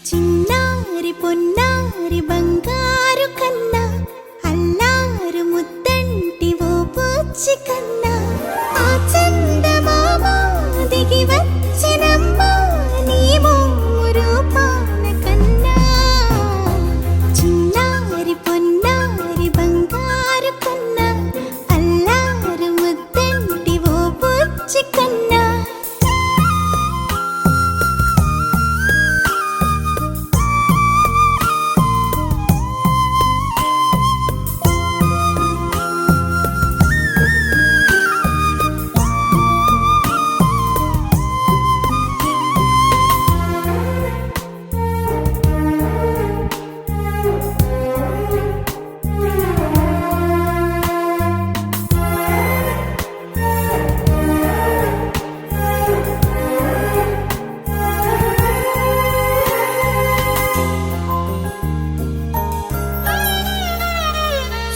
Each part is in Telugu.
చిన్నారి పొన్నారి బంగారు కన్నా అల్లారు ముద్దంటి ఓ పూచి కన్నా ఆ చందమామ దిగి వచ్చినమ్మా నీ రూపాన కన్నా చిన్నారి పొన్నారి బంగారు కన్నా అల్లారు ముద్దంటి ఓ పూచి కన్నా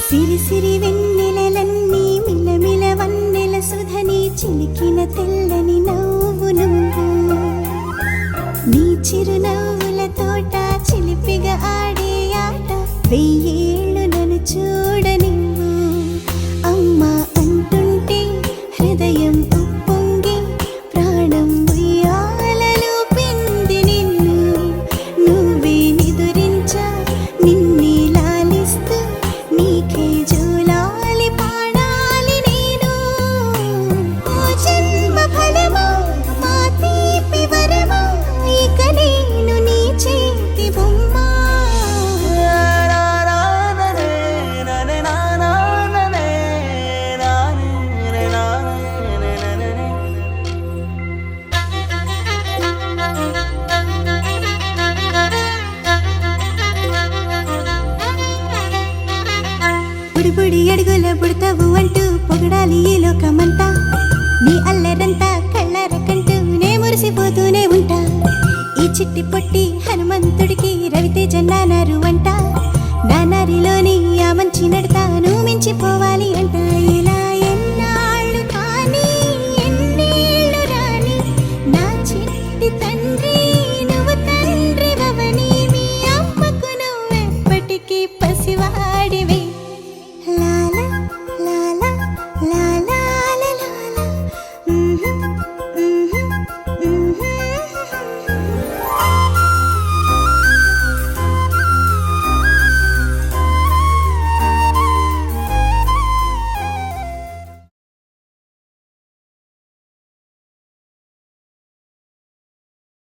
సిరి సిరి వెన్నెలలన్నీ మిలమిల వన్నెల సుధని చిలికిన తెల్లని నవ్వు నువ్వు నీ చిరునవ్వుల తోట చిలిపిగా ఆడే ఆట వెయ్యేళ్ళు నన్ను చూడ నువ్వు అమ్మా అంటుంటే హృదయం ఉప్పొంగి ప్రాణం ఉయ్యాలలో పిండి నిన్ను నువ్వే నిదురించా నిన్నే లాలిస్తూ నీకే జూలాలి పాడాలి నేను ఓ జన్మ ఫలమా మా తీపి వరమా ఇక నేను నీ చేతి బొమ్మ బుడి బుడి అడుగుల బుడతావు అంటూ పొగడాలి ఈ లోకమంతా నీ అల్లరంతా కళ్ళరకంటూ నే మురిసిపోతూనే ఉంటా ఈ చిట్టి పొట్టి హనుమంతుడికి రవితేజ నానారు అంట నానారిలోని ఆ మంచి నడతా నువ్వు మించిపోవాలి